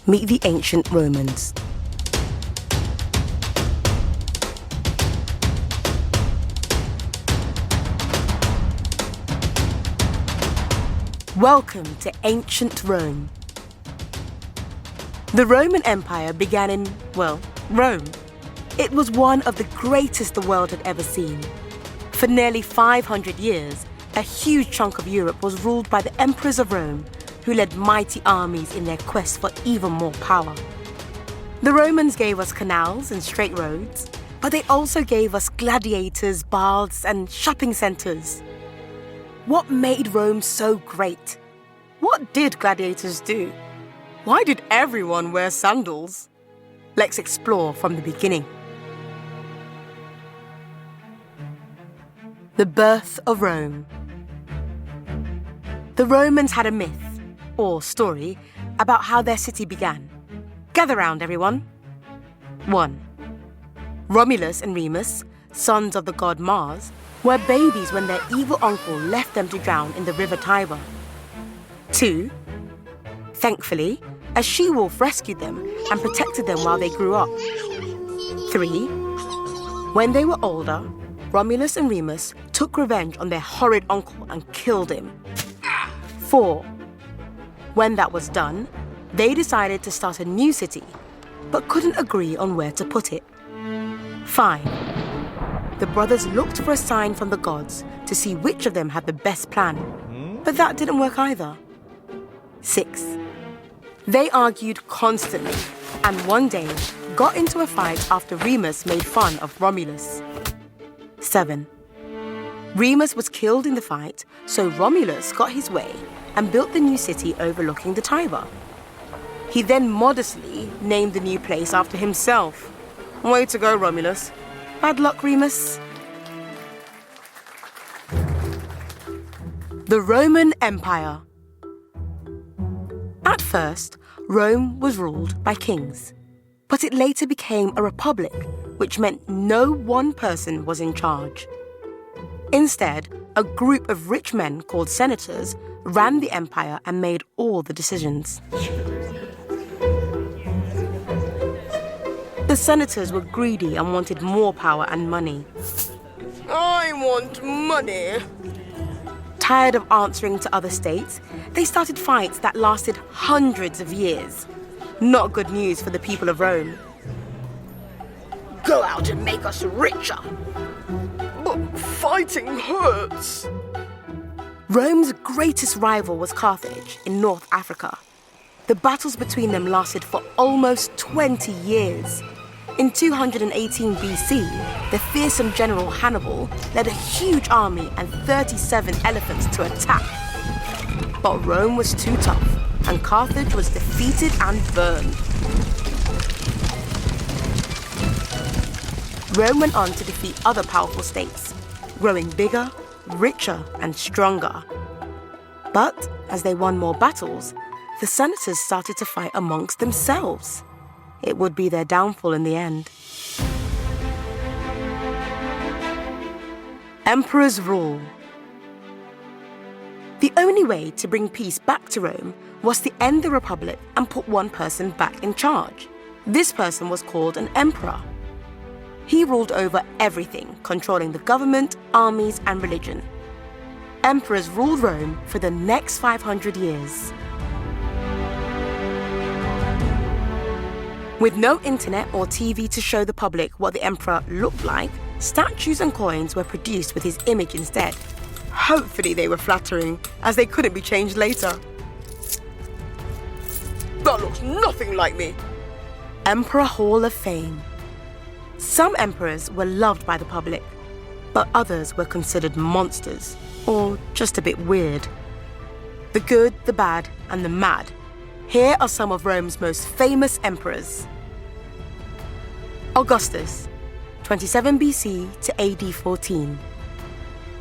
Meet the ancient Romans. Welcome to ancient Rome. The Roman Empire began in, Rome. It was one of the greatest the world had ever seen. For nearly 500 years, a huge chunk of Europe was ruled by the emperors of Rome, who led mighty armies in their quest for even more power. The Romans gave us canals and straight roads, but they also gave us gladiators, baths, and shopping centers. What made Rome so great? What did gladiators do? Why did everyone wear sandals? Let's explore from the beginning. The birth of Rome. The Romans had a myth, or story, about how their city began. Gather round, everyone. 1. Romulus and Remus, sons of the god Mars, were babies when their evil uncle left them to drown in the river Tiber. 2. Thankfully, a she-wolf rescued them and protected them while they grew up. 3. When they were older, Romulus and Remus took revenge on their horrid uncle and killed him. 4. When that was done, they decided to start a new city, but couldn't agree on where to put it. 5. The brothers looked for a sign from the gods to see which of them had the best plan, but that didn't work either. 6. They argued constantly, and one day got into a fight after Remus made fun of Romulus. 7. Remus was killed in the fight, so Romulus got his way and built the new city overlooking the Tiber. He then modestly named the new place after himself. Way to go, Romulus. Bad luck, Remus. The Roman Empire. At first, Rome was ruled by kings, but it later became a republic, which meant no one person was in charge. Instead, a group of rich men called senators ran the empire and made all the decisions. The senators were greedy and wanted more power and money. I want money. Tired of answering to other states, they started fights that lasted hundreds of years. Not good news for the people of Rome. Go out and make us richer. But fighting hurts. Rome's greatest rival was Carthage in North Africa. The battles between them lasted for almost 20 years. In 218 BC, the fearsome general Hannibal led a huge army and 37 elephants to attack. But Rome was too tough, and Carthage was defeated and burned. Rome went on to defeat other powerful states, growing bigger, richer, and stronger. But as they won more battles, the senators started to fight amongst themselves. It would be their downfall in the end. Emperor's rule. The only way to bring peace back to Rome was to end the Republic and put one person back in charge. This person was called an emperor. He ruled over everything, controlling the government, armies, and religion. Emperors ruled Rome for the next 500 years. With no internet or TV to show the public what the emperor looked like, statues and coins were produced with his image instead. Hopefully they were flattering, as they couldn't be changed later. That looks nothing like me. Emperor Hall of Fame. Some emperors were loved by the public, but others were considered monsters, or just a bit weird. The good, the bad, and the mad. Here are some of Rome's most famous emperors. Augustus, 27 BC to AD 14.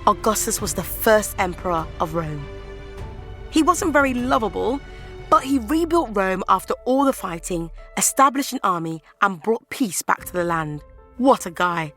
Augustus was the first emperor of Rome. He wasn't very lovable, but he rebuilt Rome after all the fighting, established an army, and brought peace back to the land. What a guy.